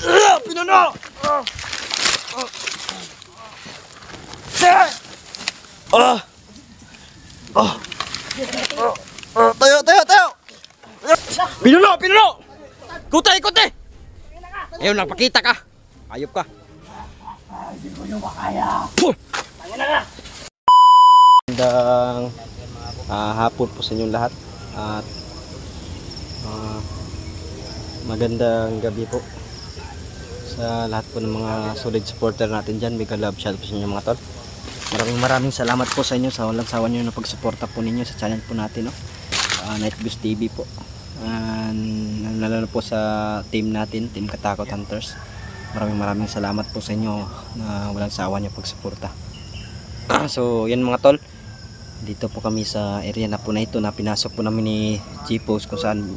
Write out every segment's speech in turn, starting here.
Pinuno! Tayo! Pinuno! Kutay! Ayun, nagpakita ka. Ayop ka. Hindi ko nyo makaya. Magandang hapon po sa inyong lahat. At magandang gabi po sa lahat po ng mga solid supporter natin dyan. Mega love shout po sa inyo mga tol. Maraming salamat po sa inyo sa walang sawa nyo na pagsuporta po ninyo sa channel po natin, no? Night Views TV po. Lalo po sa team natin, Team Katakot Hunters. Maraming salamat po sa inyo na walang sawa nyo pagsuporta. So yan mga tol, dito po kami sa area na po na ito na pinasok po namin ni G-Post, kung saan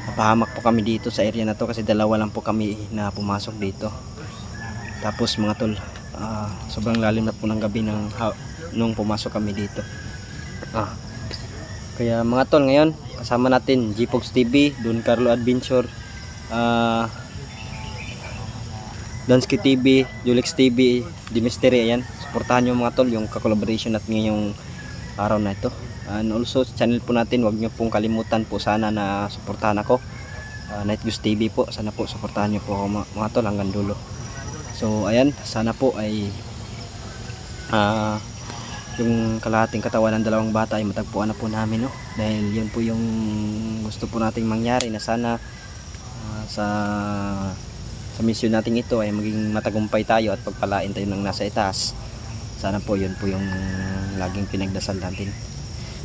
napahamak po kami dito sa area na to kasi dalawa lang po kami na pumasok dito. Tapos mga tol, sobrang lalim na po ng gabi nung pumasok kami dito. Kaya mga tol, ngayon kasama natin G-Post TV, Don Carlo Adventure, Dansky TV, Julix TV, The Mystery. Ayan, suportahan nyo mga tol yung ka-collaboration natin ngayong araw na ito. And also sa channel po natin, huwag nyo pong kalimutan po sana na suportahan ako, Night Views TV po. Sana po suportahan nyo po ako mga tol hanggang dulo. So ayan, sana po ay yung kalahating katawan ng dalawang bata ay matagpuan na po namin, no? Dahil yun po yung gusto po nating mangyari, na sana sa mission natin ito ay maging matagumpay tayo at pagpalain tayo ng nasa itaas. Sana po yun po yung laging pinagdasal natin.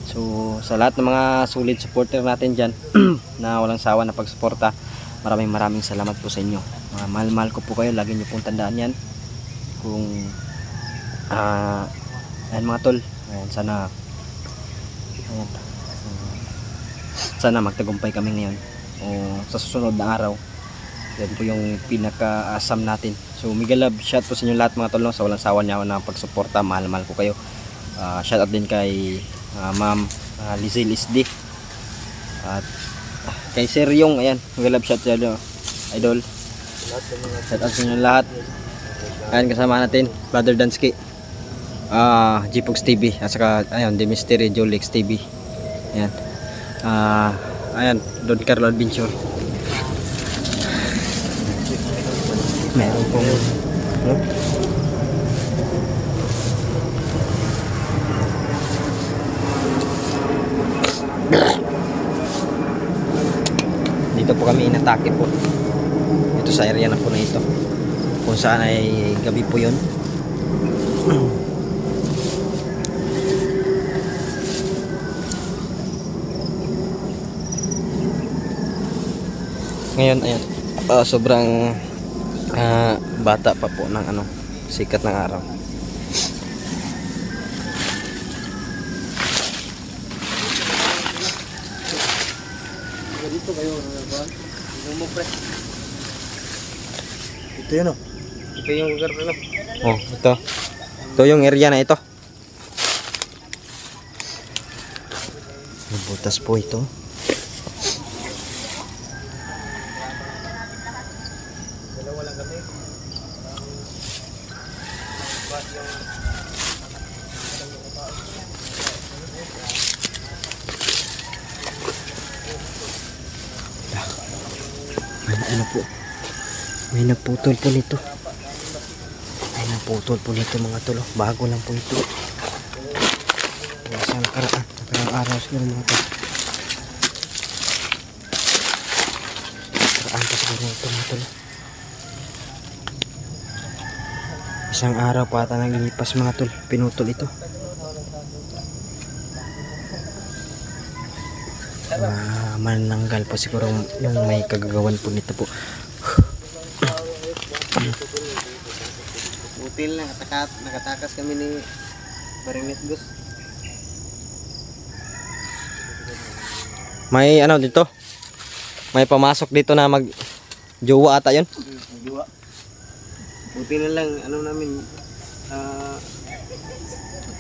So sa lahat ng mga solid supporter natin dyan na walang sawa na pagsuporta, maraming salamat po sa inyo. Mahal ko po kayo, lagi nyo pong tandaan yan. Kung ayan mga tol, ayan, sana magtagumpay kami ngayon o sa susunod na araw. Yan po yung pinaka-asam natin. So mega love shout po sa inyo lahat mga tol, no? Sa walang sawa niya na pagsuporta, mahal ko kayo. Shout out din kay Ma'am Lizelle SD at kay Sir Yung. Ayan, mega love shout sa inyo idol. Shout out sa inyo lahat. Ayan, kasama natin Brother Dansky, G-Post TV, at saka ayun, The Mystery, Julix TV. Ayan, ayan, Don Carlo Adventure. Meron pong dito po kami inatake po, ito sa area na po na ito, kung saan ay gabi po yun. Ngayon ayan, sobrang bata pa po ng sikat ng araw. Dito kayo ito yun, ito yung lugar na ito yung area na ito. Butas po ito. May naputol po nito. Mga tol. Bago lang po ito. Sa nakaraan araw siguro mga tol. Nakaraan pa siguro ito mga tol. Isang araw pa ata naglilipas mga tol, pinutol ito. Mananggal po siguro yung may kagagawan po nito po. Butil na nakatakas kami ni Baringet Gus. May dito? May pamasok dito na mag-jowa ata yun? Jowa. Buti na lang namin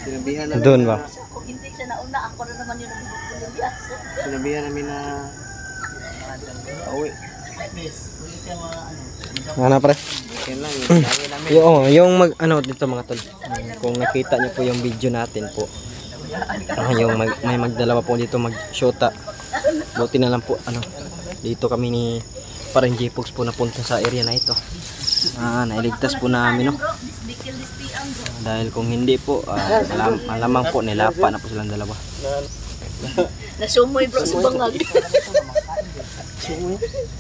sinabihan namin doon ba? Kung hindi siya nauna, ako na naman yung nagbubulias. Sinabihan namin na pauwi. Ano pre? Yung mag ano dito mga tol. Kung nakita niyo po yung video natin po. May magdalawa po dito mag-shota. Buti na lang po ano dito kami ni parang J-Pox po napunta sa area na ito. Nailigtas po namin no. Dahil kung hindi po malamang po nilapa na po silang dalawa. Nasumoy bro sa bangag.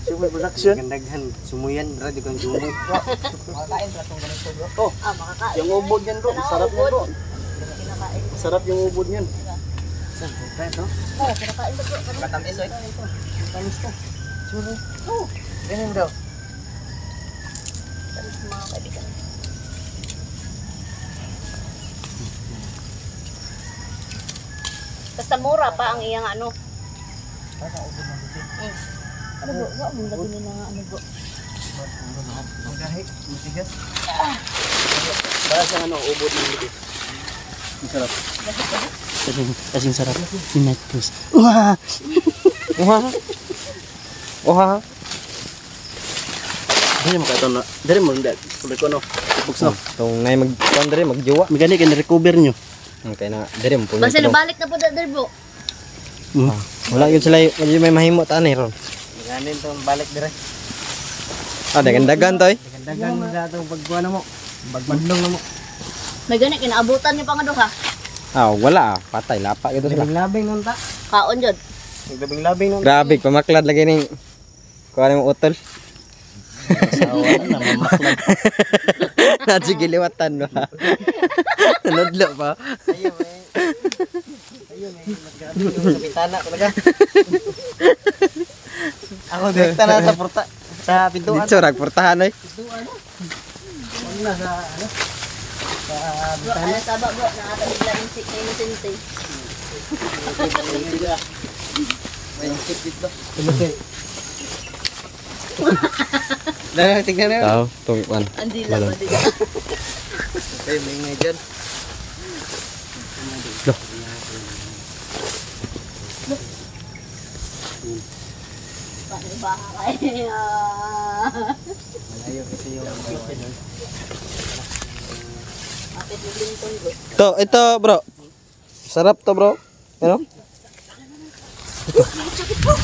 Sumoy production. Gandaghan sumuyan bro di kang sumoy. Makakain pala itong ganito bro. Oh, Makakain. yung ubod yan bro. Sarap yan bro. Sarap yung ubod yan. Saan? Ito? Kinakain ba bro? Matamis oy. Matamis to. Sure. Oh, ganyan daw. Mga kaibigan. Basta mura pa ang iyang ano. Ano bro? Wala mong gabi na ano bro. Magahi, matigas. Para siyang ano, ubod ng libit. Ang sarap. Kasing sarap. Pinatos. Wah! Oha. Dali mo ka ito na. Dali mo hindi. Sabi ko no. Ipugs no. Tong nay magkondre magjowa. Magani kayo na-recover nyo. Okay na dire mo po. Basta nabalik na po dahil bro. Wala yun sila yung may mahimo tanay ron. Maganin itong balik dire. Dagan-dagan to eh. Dagan mo sa itong pagkuha na mo. Bagmadlong na mo. May ganit kinaabutan niyo pa nga doha. Wala patay lapa gitu sila. Labing nun ta. Kaon jud. Labing nun. Grabe pamaklad lagi ning kuha mo utol. Asawa na mamaklad. Sige liwatan ba. Nudlo pa. Ayun sa bitana talaga. Ako direkta na sa porta. Sa pintuan. Dito rag portahan oy. Wala sa ano? Sa Bro, ano saba bro? Nakata bigla yung sensei. may sip dito. Dahil tingnan na. Tao tong one. Andi lang ba dito? Ay, may nga dyan. Paano ba kaya? Malayo kasi yung Bakit yung lintong bro? Ito bro. Sarap to bro. Ano? Sakit bro.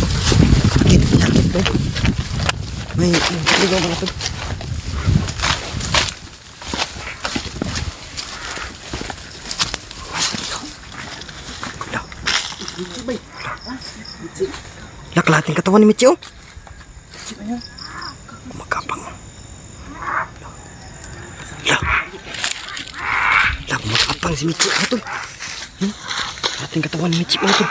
May ligaw mga to. Laklating katawan ni Michi oh. Magkapang. Magkapang si Michi oh to. Laklating katawan ni Michi oh to.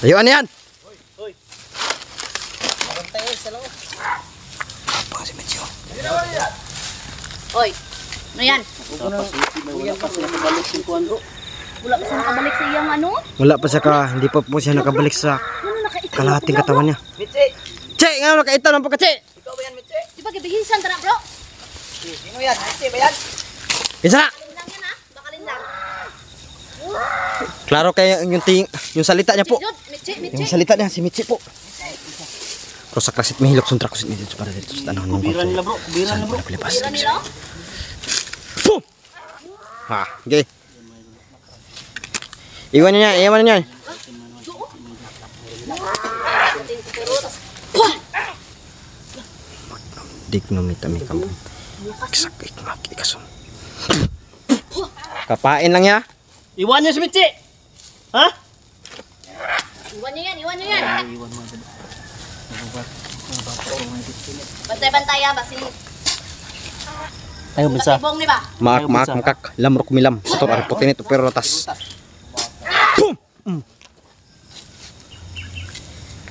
Layuan yan. Kapang si Michi oh. Oy, ano yan? Wala pa sila kabalik yung kuwan bro. Wala pa siya nakabalik sa iyang ano? Wala pa siya hindi pa po siya nakabalik sa kalahating katawan niya. Mitsi! Che, nga nakaita ng pagka Che. Ikaw ba yan Mitsi? Di ba gibihisan ka na bro? Sino yan? Mitsi ba yan? Isa na. Bakalin lang yan ha? Bakalin lang. Klaro kaya yung salita niya po. Jud, Michi. Yung salita niya si Michi po. Rosak rasit mahilok suntra ko dito para dito sa tanong ng Kubiran nila bro. Kubiran nila bro. Pilipas. Bira nila? Boom! Ha, okay. Iwan niya, iwan niya. Dignomita mi kamu. Sakit maki kasum. Kapain lang ya. Iwan niya si Mitsi! Ha? Iwan niyo yan, iwan niyo yan. Bantay-bantay ha, basi. Ayaw bisa. Katibong ni ba? Maak makak lamrok milam. Sator arpotin itu pero tas. Boom!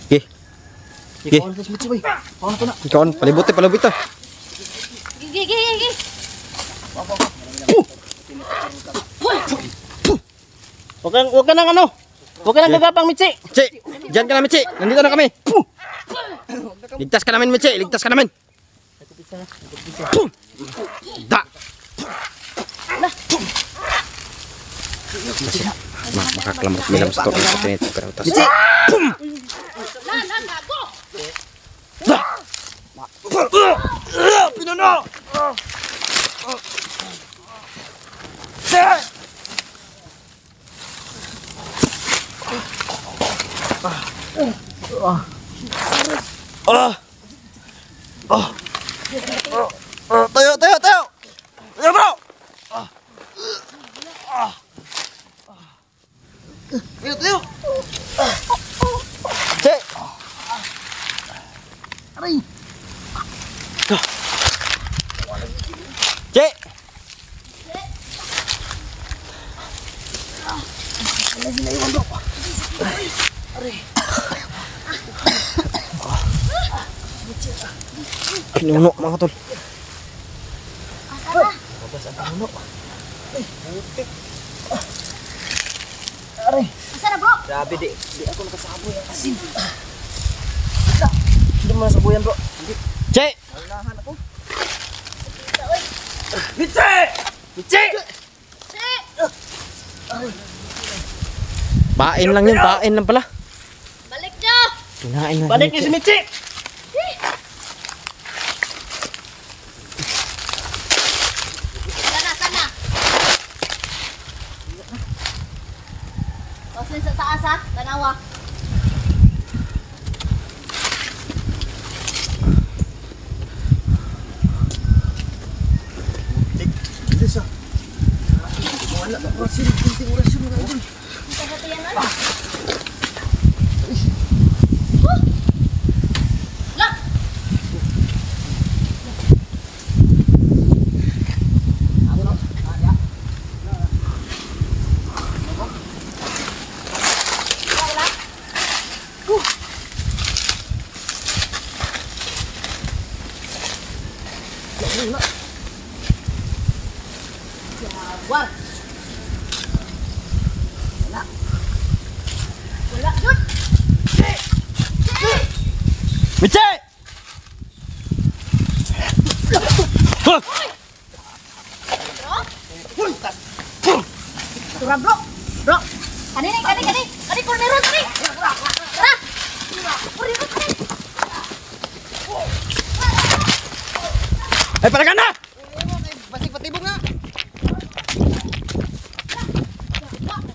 Okay. Ikaw na si Mitsi boy. Paano ko na? Ikaw palibot to. Gigi. Huwag ka nang ano. Huwag ka nang gagapang Mitsi. Che, diyan ka na Michi. Nandito na kami. Ligtas ka namin Michi, ligtas ka namin. Da. Makakalamat bilang sa tokong sa pinito. Pero tas. Pinuno! Tayo, tayo, tayo! Tayo, bro! Tayo, tayo! Cek! Aray! Cek! Pinuno mga tol. Asa na bro? Grabe, di ako nakasaboy ang asin. Hindi mo nasaboyan, bro. Hindi. Che! Alahan ako. Mitse! Mitse! Pain lang yun, pain lang pala. Balik nyo! Kinain na. Balik niyo si Mitse! Sana. Tapos sa taas ha, tanawa. Bilis ah. Wala na orasyon. Kunting orasyon na idol. Ang tagatiyan na. La! War. Wala jud. Mitse! Tura bro. Bro. Kani kornero kani. Tara. Kornero kani. Ay, paragan na! Basig patibog na.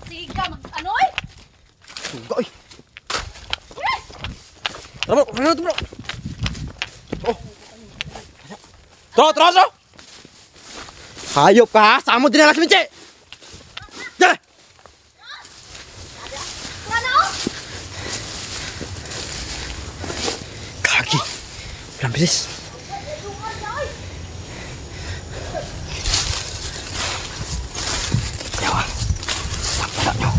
Siga mag ano eh? Goy! Tara bro, kaya bro! Oh! Tara! Hayop ka ha! Saan mo dinala si Mitse? Dala! Ano? Kagi! Walang bilis! Yawa! Napala nyo!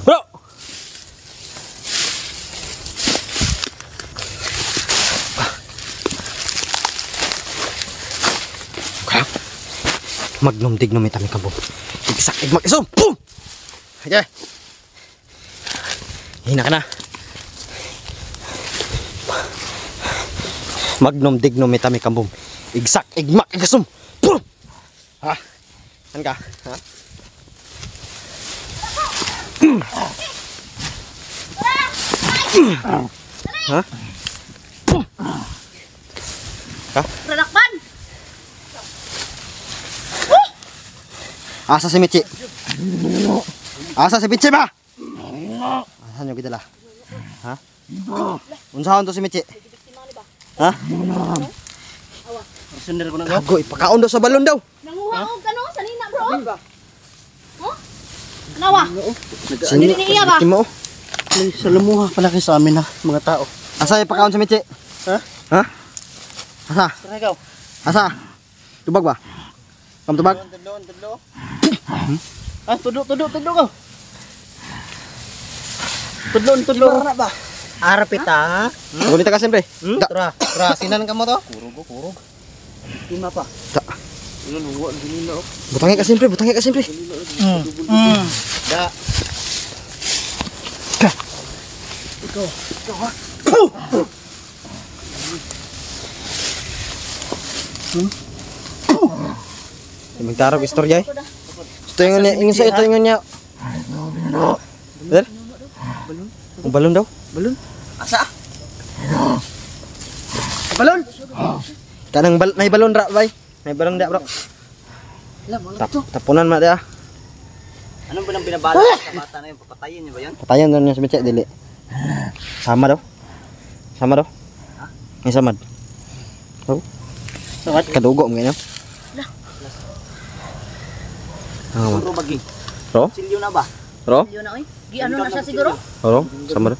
Bro! Kaya, magnum-dignum itami ka, boom. Igsak, igmak-isum! Boom! Okay. Hina ka na. Magnum-dignum itami ka, boom. Igsak, igmak-isum! Boom! Ha? Saan ka? Ha? Ha? Radakpan. Asa si Michi? Asa si Michi ba? Asan yung gidala? Ha? Unsahan to si Michi? Ha? Sundar ko na. Gago, ipakaon daw sa balon daw. Nanguha og kano sanina bro. Oh? Anawa? Sini Iya ba? mo. May salamuha pala kayo sa amin ha, mga tao. Asa ipakaon si Michi? Ha? Ha? Asa? Saan ikaw? Asa? Tubag ba? Tubag? Tudlo. Ah, tudlo ko. Tudlo. Na ba? Arapita. Gunita ka siyempre. Tara, sinan ka mo to? Kurog. Tuna pa. Da. Luwa, ginila oh. Butangi ka siyempre, Da. Magtarog istorya eh. Ito yung niya, ito yung niya. Betul? Balon daw? Balon? Asa? Balon? Kanang may balon ra, bay. May balon dia, bro. Tapunan mak dia. Anong ba nang binabala sa bata na yun? Papatayin niyo ba yun? Patayan doon sa becek dili. Sama daw. May samad. Oh. Samad? Kadugo mo ganyan. Siguro bagi. Bro? Silyo na ba? Bro? Yun na, oy. Gi ano na siya siguro? Bro? Sama daw.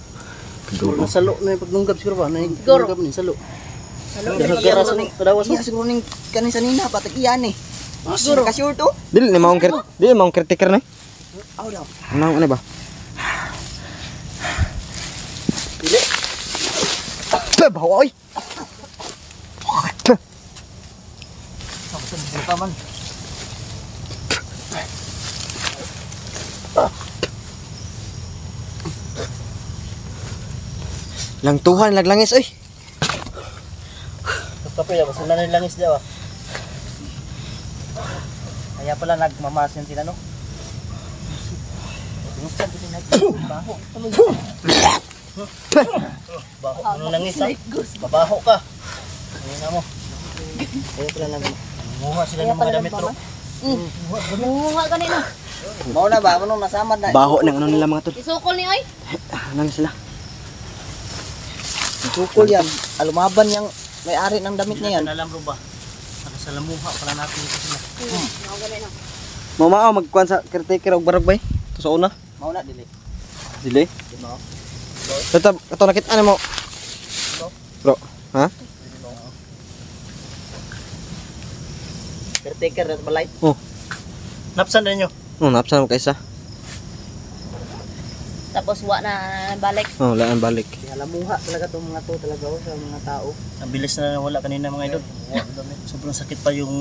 Nasalo na yung paglunggab siguro ba? Siguro. Paglunggab ni salo. Salo. Nagkaraso ni kadawas mo siguro ning kanin sa nina patag iyan eh. Siguro kasi to. Dili ni maong kritiker na. Aw daw. Ano ba? Dili. Bawa oy. Sa man. Lang Tuhan laglangis oy. Kape ya, basta na langis daw ah. Kaya pala nagmamas yung sila no. Buksan kasi nagbaho. Baho, ano langis ah? Babaho ka. Ano na mo? Kaya pala nagmuha sila ng mga damit ro. Munga ganina. Mau na ba? Ano nasamad na? Baho ng ano nila mga tol. Isukol ni oy. Nangis sila. Sukol yan. Alumaban yung may-ari ng damit niya yan. Alam ro ba? Nakasalamuha pala natin ito sila. Munga ganina. Mamao magkuan sa caretaker og barog bay. To sa una. Mau na dili. Dili. Diba? Tetap ato nakita mo. Bro, ha? Caretaker at balay. Oh. Napsan na nyo? Oh, napsan mo kaysa. Tapos wa na balik. Oh, laan balik. Alamuha talaga itong mga to talaga sa mga tao. Ang bilis na wala kanina mga idol. Sobrang sakit pa yung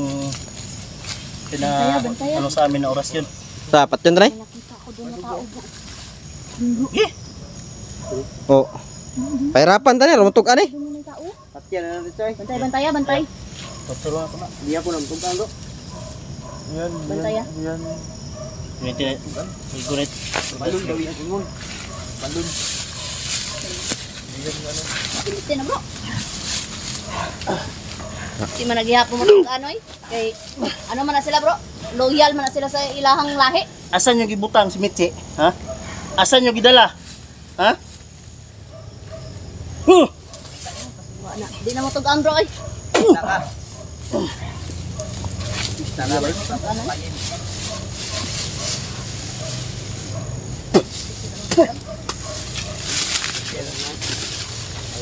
Bantayan. ano sa amin na oras yun. Sapat yun, Dre? Nakita ko doon na tao. Oh. Pahirapan tani, rumutog ani. Doon na tao. Patyan na natin tayo. Bantay, bantay. Pagturo na ko na. Hindi ako nang tugtang ko. Yan. Bantay. Gunit na. Gunit. Balon daw yan. Balon. Pilite na bro. Di man naghihapon mo itong ano eh. Kay, ano man na sila bro? Loyal man na sila sa ilahang lahi. Asan yung gibutang si Mitzi? Ha? Asan yung gidala? Ha? Wala na. Di na mo tugang bro eh. Tara ba?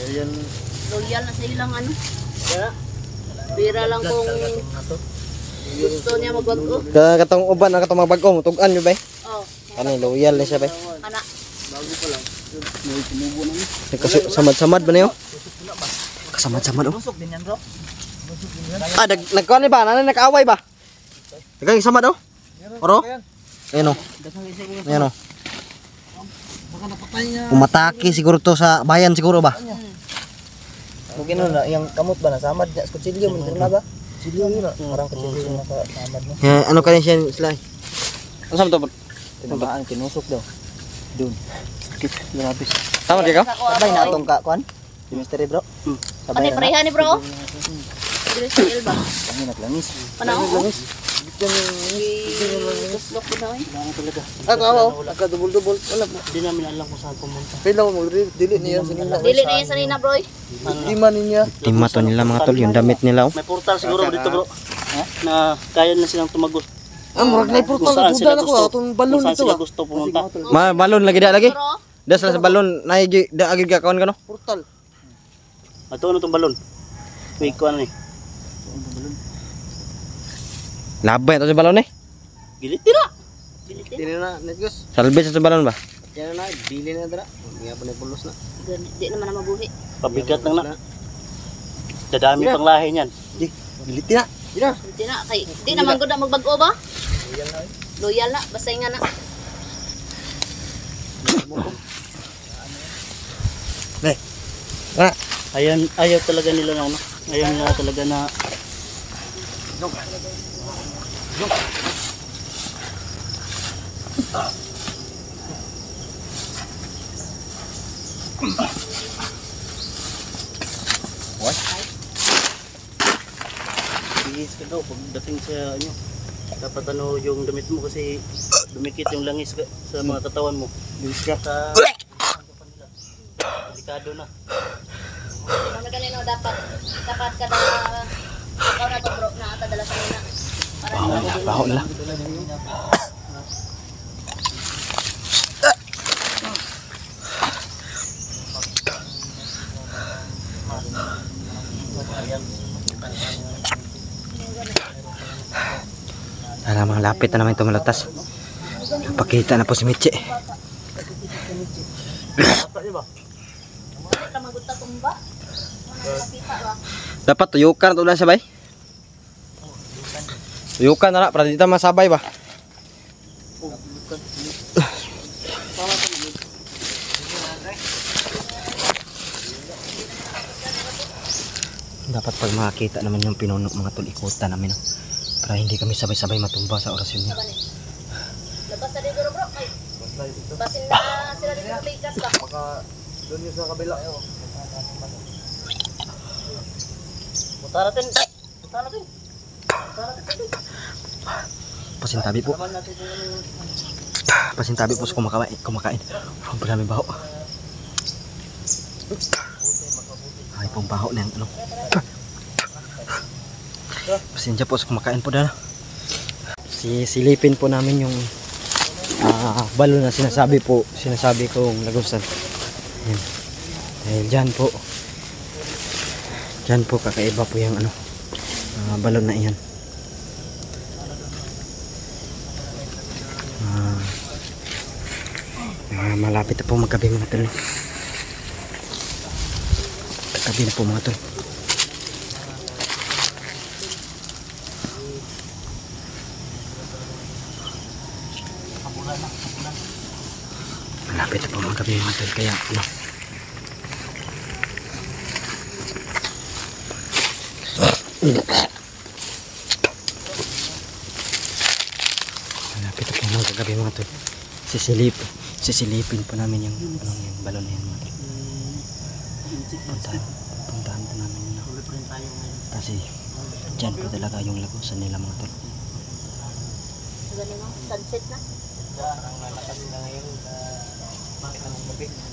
Ayun. Loyal na sa ilang ano. Kaya Bira lang kung gusto niya magbago. Katong uban na katong mga bag-o, mutugan nyo bay. Oh, Ani loyal ni siya bay. ana. bago pa lang. May tumubo na ni. Samad-samad ba niyo? Kasamad-samad oh. Busog din yan, bro. Ah, nagkuan ni ba? Nanay nakaaway ba? Dagang samad oh. Oro? Ayun oh. Ayun oh. Baka napatay niya. Umatake siguro to sa bayan siguro ba? Mungkin na yung kamot ba nasamad niya sa kutsilyo mo na ba? Kutsilyo yun na. Parang kutsilyo na nakasamad mo. Ano kaya siya sila? Ano sa to? Tinamaan kinusok daw. Doon. Sakit, grabe. Tama di ka? Sabay na itong kakuan. Si Mystery bro. Ano pareha ni bro? Dili sa ilba. Kami naglangis. Panahon. Guslok ko na eh. Wala talaga. Ako, nagka-double-double. Wala po. Hindi namin alam kung saan pumunta. Pila mo dili niya sa nila. Dili na yan sa nina bro eh. Tima niya. Tima to nila mga tol, yung damit nila oh. May portal siguro dito bro. Na kaya na silang tumagos. Ah, murag na portal Kung saan sila na ko gusto. atong balon Kung saan dito sila ah. gusto pumunta. Ma balon lagi da lagi. Bro, Das sa balon na da agid ka kaon kano? Portal. Ito ano itong balon? Wait ko ano eh. Labay to sa balon eh. Gilit tira. Dili na, let's go. Salbe sa balon ba? Yan na, bili na dra. Hindi pa na pulos na. Di naman na mabuhi. Pabigat lang na. Dadami pang lahi niyan. Di, bilit na. Di na. Di na, kay, di naman gud na magbago ba? Loyal na, basta nga na. Nih. Ah, Ayaw talaga nila na ano. Ayaw nila talaga na what? bihis ka daw pagdating sa ano. Dapat ano yung damit mo kasi dumikit yung langis sa mga katawan mo. Bihis ka. Sa delikado na. Ano ganito dapat kada ikaw na to bro na atadala sa nina. Para Baho na lang. Mga lapit na naman tumalatas. Pakita na po si Michi. Dapat tuyukan ito lang sabay. Tuyukan na lang para dito masabay ba. Dapat pag makakita naman yung pinuno mga tol, ikutan namin no? Para hindi kami sabay-sabay matumba sa orasyon niya. labas na dito bro. Ay. Basin na sila dito sa Vegas ba? Baka doon yung sa kabila. Punta natin. Pasintabi po. Pasintabi po sa kumakain. Ang pagkami baho. Ay pong baho na yung ano. Pasensya po sa kumakain po dala. Silipin po namin yung balon na sinasabi kong lagusan. Ayan. Dahil dyan po kakaiba po yung ano balon na iyan. Malapit na po maggabi mga tol. Gabi na po mga tol. Malapit na po maggabi mga tol. Kaya ano, malapit na po maggabi mga tol. Sisilipin po namin yung balon na yan mga tol. Puntahan po namin yun. Kasi dyan po talaga yung lagusan nila mga tol. Ganun sunset na.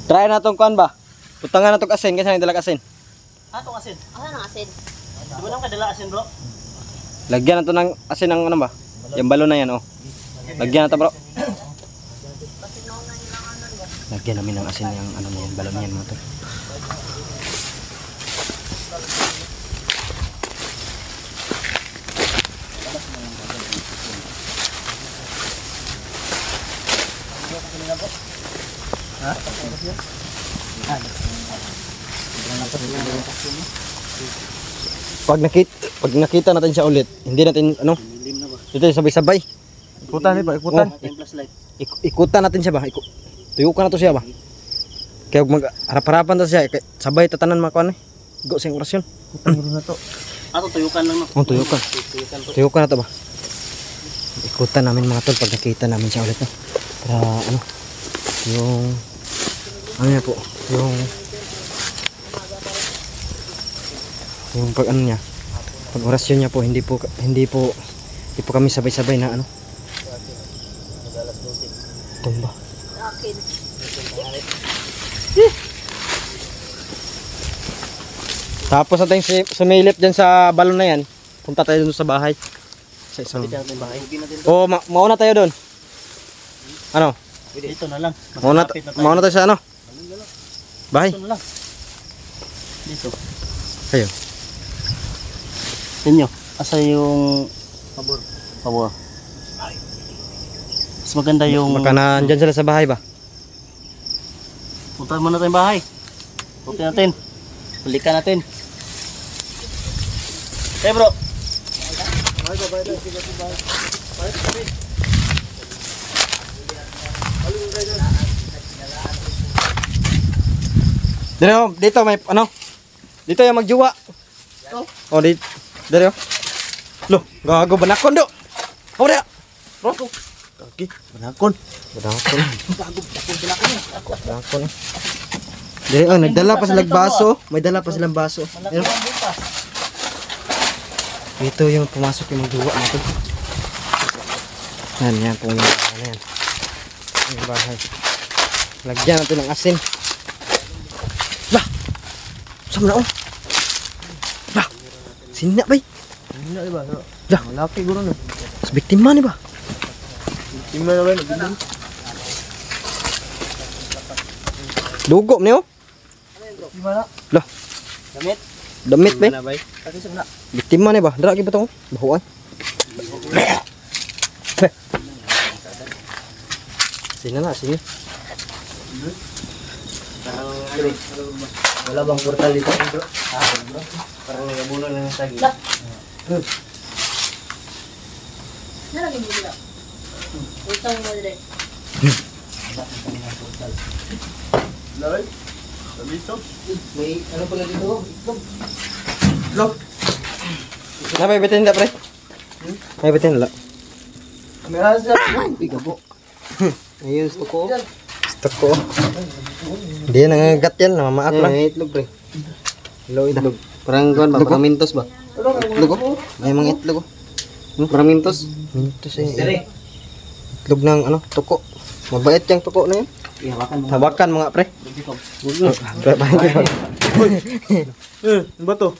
Try na tong kuan ba? Putangan na tong asin kasi nang dalag asin. Atong asin. Ano nang asin? Di ba nang kadala asin bro? Lagyan na to ng asin ng ano ba? Yung balon na yan oh. Lagyan na to bro. Lagyan namin ng asin yung ano na yan, balon na yan mga tol. Pag nakita natin siya ulit, hindi natin ano, dito sabay-sabay. Ikutan ba? Ikutan. Ikutan natin siya ba? Tuyukan na to siya ba? Kaya mag harap-harapan to siya, sabay tatanan mga kuan eh. Go sing orasyon. Na to. Ato tuyukan lang no. Oh, tuyukan. Tuyukan na to ba? Ikutan namin mga tol pag nakita namin siya ulit no. Para ano, yung ano niya po, yung pag ano niya, pag orasyon niya po, hindi po kami sabay-sabay na ano. Tumba. Akin. Tapos natin sumilip dyan sa balon na yan. Punta tayo dun sa bahay. Sa isang... Oo, mauna tayo dun. Ano? Dito na lang. Mauna tayo sa ano? Bahay. Dito na lang. Dito. Kayo. Inyo. Asa yung pabor. Mas maganda yung Baka na dyan sila sa bahay ba? Punta muna tayong bahay. Punta natin. Balikan natin. Eh bro. Dito may ano? Dito yung magjuwa. Oh, dito. Dito. Loh, gago banakon do. Ora. Bro. Okay, banakon. Banakon. Banakon. Dili nagdala pa silang baso. May dala pa silang baso. Pero ito yung pumasok yung magjuwa natin. Yan po yung bahay na yan. Yung bahay. Lagyan natin ng asin. Lah! Saan na oh? Lah! Sina bay? Hindi ba? Lah! Malaki guro na. Sa biktima ni ba? Biktima na ba? Nagbilang. Dugo ni oh? Gimana? Lah! Damit? Damit bay? Bay? Kasi sa na. Biktima ni ba? Dara kita tong bahuan. Sini na, sini. Wala bang portal dito? Bro. Parang nagabuno na ng sagi. Nalagyan mo dito. Utang mo dire. Laway? Dito? May ano pala dito? Lo. Na may bitin da pre. May bitin la. Meron sa pigabo. Ayun, gusto ko. Stok ko. Hindi nangagat yan, namamaak lang. May itlog, pre. Hello, itlog. Parang kuwan ba? Parang mintos ba? Itlog ko? May mga itlog ko. Parang mintos. Mintos eh. Itlog ng ano, tuko. Mabait yung tuko na yun. Hawakan mga pre. Ano ba to?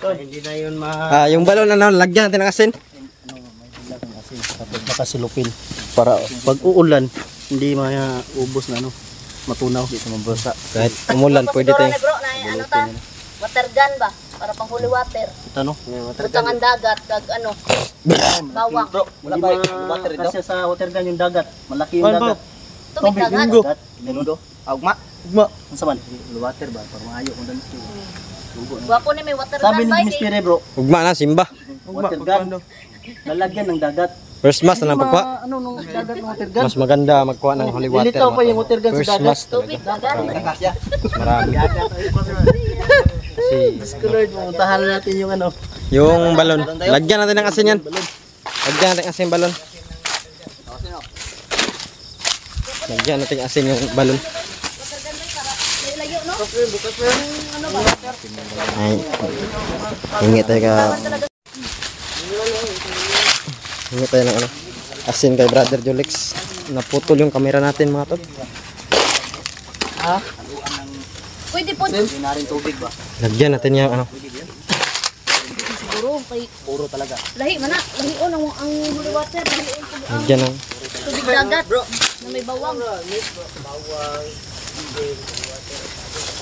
Hindi na yun Yung balon na lagyan natin ng asin. Tapos nakasilupin. Para pag uulan, hindi maubos na ano. Matunaw, dito mabasa. Kahit umulan, pwede Siguro tayong ni bro na ano ta? Water gun ba? Para pang holy water. Ito no? Butangan dagat kag ano. Bawang. Bro, wala ba water dito? Kasi sa water gun yung dagat. Malaki yung dagat. Tubig dagat. Dagat, menudo. Ugma. Ugma. Ano saman? Water ba? Para maayo kung dami ito. Gwapo ni may water Sabi gun ni ba? Miss Pire bro, ugma na, simba. water gun. Lalagyan ng dagat. First mass na lang pagkuha. Ano nung dagat ng water gun? Mas maganda magkuha ng holy water. Lilitaw pa yung water gun First sa dagat. mass Tubig talaga. dagat. Marami. Kasi Lord, pumuntahan natin yung ano. yung balon. Lagyan natin ng asin yan. Lagyan natin ng asin yung balon. Lagyan natin ng asin yung balon. Water gun ba para ilayo no? Ano ba? Ay. Hingi tayo ka. Hingi tayo ng ano. Asin kay Brother Julix. Naputol yung kamera natin mga tol. Ha? Pwede po. Hindi na rin tubig ba? Lagyan natin yung ano. Siguro kay Puro talaga. lahi mana. Lahi on ang holy water. Lahi on ang Lagyan ng tubig dagat na may bawang.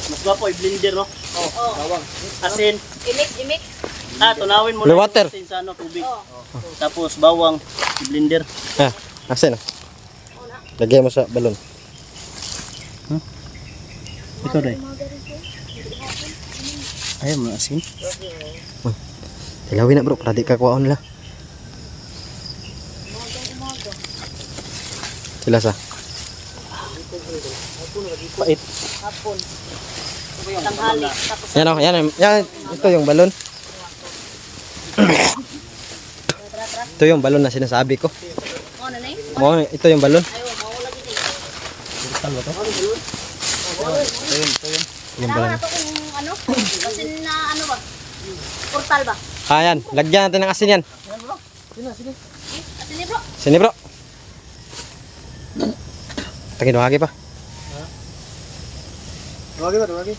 Mas gwapo i-blender no? Oh. Bawang. Asin. Imik. Tunawin mo Blue lang water. yung asin sa ano, tubig. Oh. Tapos bawang i-blender. asin. Lagyan mo sa balon. Ito dai. Ayun mo asin. Tilawin na bro, para di ka kuwaon nila. Sila sa. Pait. Hapon. Tanghali. Tapos Yan o, yan. Ito yung balon. Ito yung balon na sinasabi ko. ano na eh? Oh, ito yung balon. Ayaw, mawala din eh. Yung Tama balon. na to kung ano? Kasi na ano ba? Portal ba? Ayan, lagyan natin ng asin yan. Atin ni bro. Sini bro. Tagin wagi pa. Duwagi.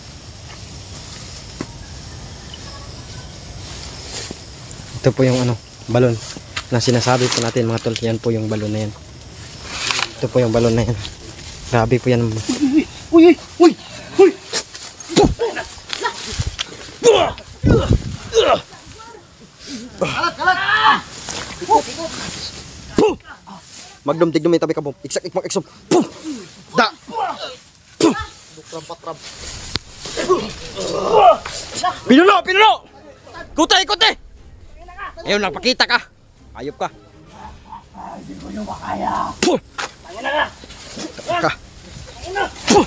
Ito po yung ano, balon na sinasabi po natin mga tol. Yan po yung balon na yan. Ito po yung balon na yan. Grabe po yan. Uy! Magdum tigdum may tabi ka po. Iksak ikmak iksom. Pum! Da! Pum! patrab. Pinuno! Pinuno! Ikuti! Ikuti! Ayun, nagpakita ka. Ayop ka. Hindi ko yung makaya. Puh! Tangin na ka. Ka. Puh!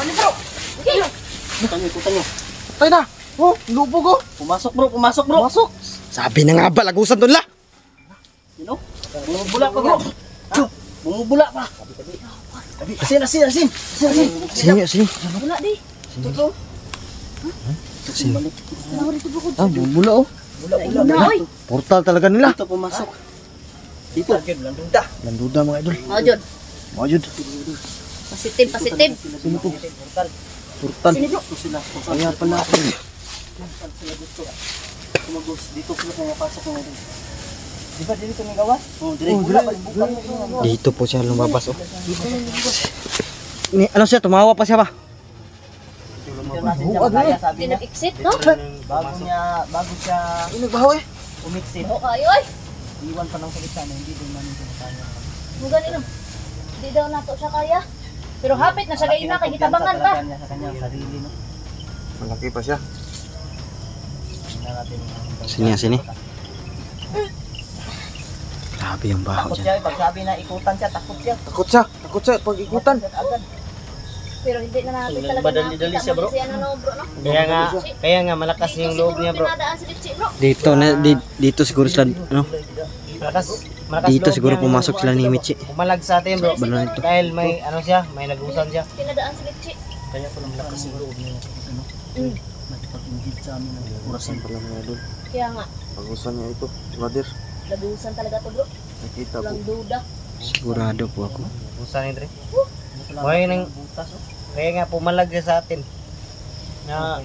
Ano bro? Okay. Ikutan nyo. Tayo na! Oh, lubog oh! Pumasok bro, pumasok bro. Pumasok. Sabi na nga ba, lagusan doon la! Sino? Bumubula pa bro. Ha? Bumubula pa. Asin. Sini, sini. Wala di. Totoo. Sini. Wala rito bro. Ah, bumula oh. Wala oy. Portal talaga nila. Dito pumasok. Dito. Landuda. Landuda mga idol. Majud. Majud. Positive, positive. Sino po? Portal. Portal. Sino bro? Dito sila. Kaya pala ako. Sila gusto. Tumagos. Dito sila pumapasok ng idol. Di ba dito may gawas? Oo, dire. Dito po siya lumabas oh. Ni, ano siya, tumawa pa siya ba? Dito natin siya makaya, sabi Hindi niya. nag-exit, no? Bago siya Nagbahaw eh. umiksit. O kayo ay. Iwan pa ng salita na hindi din namin siya makaya. Mo ganito. Hindi daw nato siya kaya. Pero hapit na siya kayo na, kay gitabangan ta. Sa kanyang sarili, no? Malaki pa siya. Tingnan natin. Sini. Grabe yung baho Takot dyan. siya, pag sabi na ikutan siya, takot siya. Takot siya pag ikutan. Agad. Pero hindi na natin talaga Madali-dali siya, bro. Si ano no bro, no? Kaya nga malakas Dito yung loob siguro niya bro. pinadaan si Litchi, bro. Dito na dito siguro sila ano? Malakas Dito loob siguro niya, pumasok sila ni Michi. Pumalag sa atin bro. Balon ito. Dahil may ano siya, may lagusan siya. Pinadaan si Litchi. Kaya pala malakas yung loob niya. Ano? Nakipag-ingid sa amin ng orasan. Pala mga idol. Kaya nga, Pagusan niya ito. Brother, lagusan talaga to bro. nakita Walang duda. Sigurado po ako. Lagusan ni Dre. May nang kaya nga pumalag siya sa atin. Na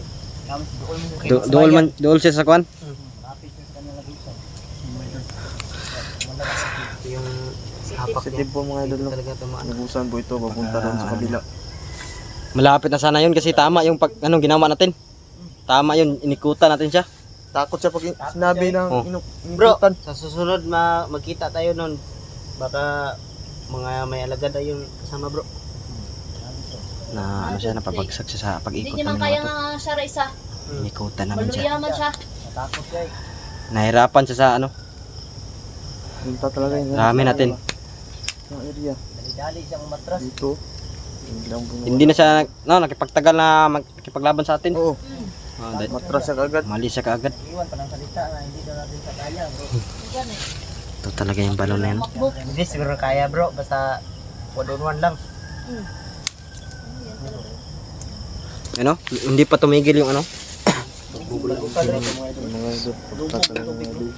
Dool siya sa kwan. yung Positive po mga idol. talaga tamaan. Nagusan po ito papunta doon sa kabila. Malapit na sana yun kasi tama yung pag anong ginawa natin. Tama yun, inikutan natin siya. Takot siya pag sinabi ng Bro, sa susunod magkita tayo nun. Baka mga may alagad na yung kasama bro. Na ano siya, napabagsak siya sa Hindi pag-ikot niya man ng kaya mga to. nga siya isa. Inikutan namin siya. Maluya man siya. Natakot siya eh. Nahirapan siya sa ano. Punta talaga yun. Dami natin. Yung area. Dali-dali siyang matras. Dito. Hindi lang bumaba. Hindi na siya nakipagtagal na makipaglaban sa atin. Oo. Dahil Matras siya kagad. mali siya kaagad. Iwan pa ng salita na hindi daw natin sa kaya bro. Yan eh. Ito talaga yung balon na yan. Makbo. Hindi siguro kaya bro, basta 1-on-1 lang. Ano? Hindi pa tumigil yung ano. Mga idol. Punta talaga mga idol.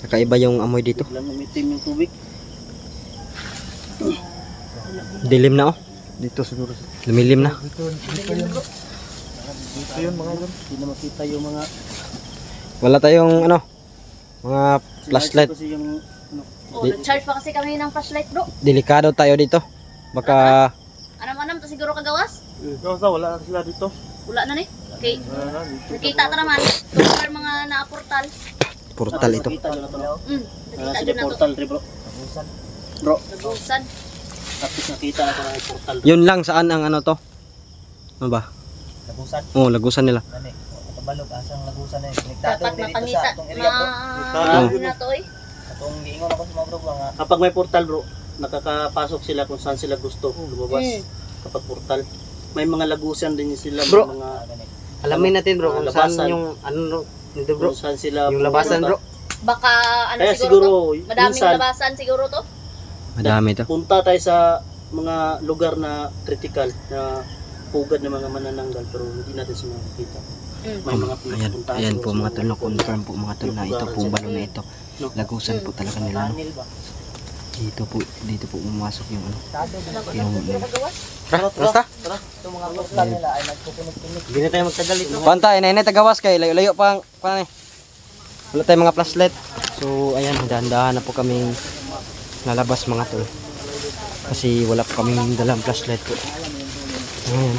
Kakaiba yung amoy dito. Biglang umitim yung tubig. Dilim na oh. Dito siguro. Lumilim na. Dito yun mga idol. Hindi na makita yung mga Wala tayong ano. Mga flashlight. kasi yung Oh, nag-charge pa kasi kami ng flashlight bro. Delikado tayo dito. Baka Anam-anam to siguro kagawas. Wala na sila dito. Wala na ni. Okay. Wala na dito. Nakita ta naman. Lugar mga naaportal. portal ito. Nakita nyo na to. Nakita Nasa dyan na to. portal bro. Bro, Lagusan. tapos nakita na ko ng portal. Yun lang saan ang ano to. Ano ba? Lagusan. Oh, lagusan nila. Gani. Kabalog asang lagusan na yun. Dapat Nagtatong din dito mapangita. sa atong area bro. Ano na to eh. Atong giingon ako sa mga bro nga. Kapag may portal bro, nakakapasok sila kung saan sila gusto lumabas. Kapag portal, may mga lagusan din sila, Bro. may mga Alamin natin bro kung kung saan saan yung ano nito kung saan sila Yung labasan bro. Baka ano Kaya siguro, siguro to? Madaming minsan labasan siguro to. Madami to. punta tayo sa mga lugar na critical na pugad ng mga manananggal pero hindi natin sila makikita. May mga pinupuntahan Ayan sila po sa mga tol, confirm po mga tol na ito po balon na ito. No. Lagusan po talaga nila. No? Anil ba? Dito po umasok yung ano. Anam-anam to siguro kagawas. Basta. Itong mga portal nila ay nagkukunog-kunog. Hindi na tayo magtagal ito. Pantay, inay tagawas kay layo-layo pa ni. Wala tayong mga flashlight. So ayan, dahan-dahan na po kaming lalabas mga tol. Kasi wala pa kaming dalang flashlight po. Ayan.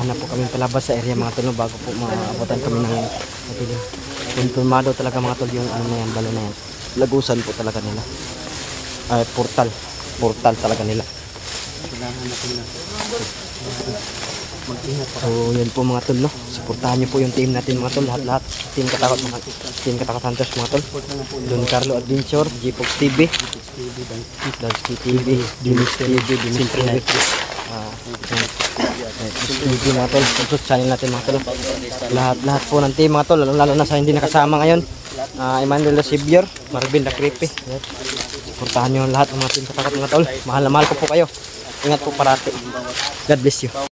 Dahan-dahan na po kami palabas sa area mga tol no, bago po maabutan kami ng matilim. Kontrolmado talaga mga tol yung ano na yan, balo na yan. Lagusan po talaga nila. Ay, portal talaga nila. Kailangan natin na mag-ingat pa. So yan po mga tol no. Supportahan niyo po yung team natin mga tol, lahat-lahat. Team Katakot Hunters mga tol. Don Carlo Adventure, Gfox TV, Dansky TV, Dinis TV, Dinis TV. TV mga tol, YouTube channel natin mga tol. Lahat po ng team mga tol, lalo na sa hindi nakasama ngayon. Emmanuel the Savior, Marvin the Creepy. Supportahan niyo lahat ng mga team Katakot mga tol. Mahal na mahal ko po kayo. Ingat po parati. God bless you.